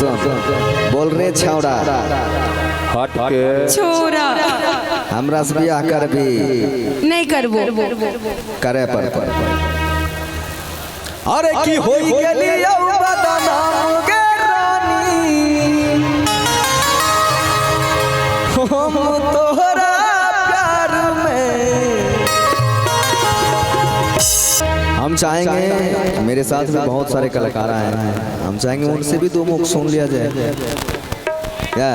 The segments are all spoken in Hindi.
सुन बोल रहे छौड़ा हट के छोरा हमरा से बियाह कर भी नहीं करबो करे पर अरे की होई गेली औ बदनाम गे रानी हम तोहरा प्यार में हम चाहेंगे मेरे साथ में बहुत सारे कलाकार आए हैं हम चाहेंगे उनसे भी दो मुख सुन लिया जाए क्या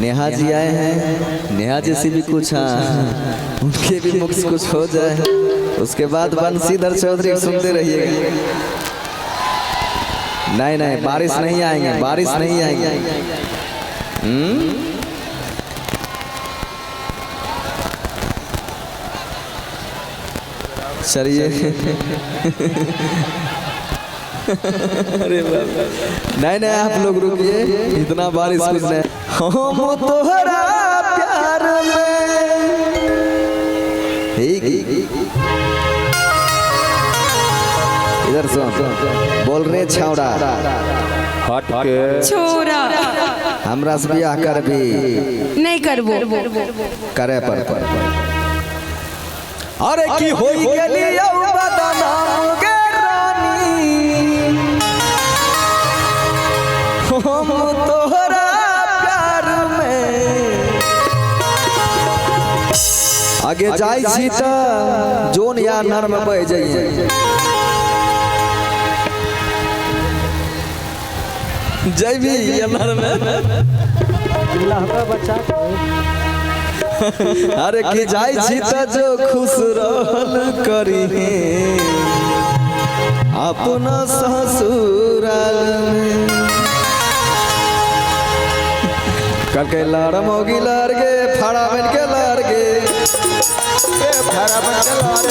नेहा जी आए हैं नेहा जी से भी कुछ उनके भी मुख से कुछ हो जाए उसके बाद बंशीधर चौधरी सुनते रहिएगा नहीं नहीं बारिश नहीं आएंगे बारिश नहीं आएंगे चलिए अरे नहीं नहीं आप लोग रुकिए इतना बारिश कुछ नहीं हम तोहरा प्यार में इधर सुन बोल रहे छौड़ा हट के छोरा हमरा से बियाह कर भी नहीं करबो करे पर अरे की होई गेली औ बदनाम गे रानी हम तोहरा प्यार में आगे जाई छी त जोन या नर में बह जाइए जय भी ये नर में बच्चा अरे की जाई छी त जो खुश रहल करी अपना ससुराल में करके लाड़ मोगी लाड़ गे फाड़ा बन के लाड़ गे फाड़ा बन के लाड़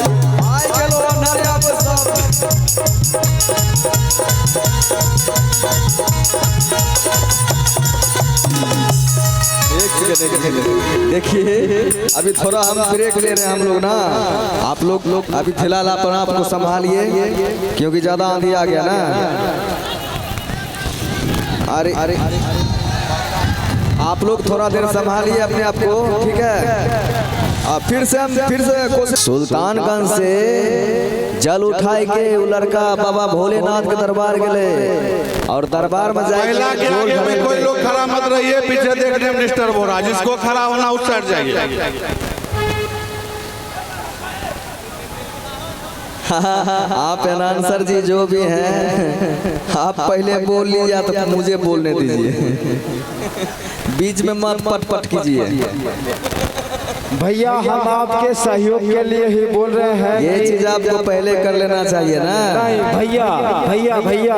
आय चलो नरिया पर सब देखिए अभी थोड़ा हम ब्रेक ले रहे हैं हम लोग ना आप लोग अभी फिलहाल आप आपको संभालिए क्योंकि ज्यादा आंधी आ गया ना अरे अरे आप लोग थोड़ा देर संभालिए अपने आप को ठीक है फिर से कोशिश सुल्तानगंज से जल उठाए के वो लड़का बाबा भोलेनाथ के दरबार गए और दरबार में जाए कोई लोग खड़ा मत रहिए पीछे देखने में डिस्टर्ब हो रहा है जिसको खड़ा होना उस साइड जाइए आप अनाउंसर जी जो भी हैं आप पहले बोल लीजिए तो मुझे बोलने दीजिए बीच में मत पट कीजिए भैया हम आपके सहयोग के लिए ही बोल रहे हैं ये चीज आपको पहले कर लेना चाहिए ना नहीं भैया भैया भैया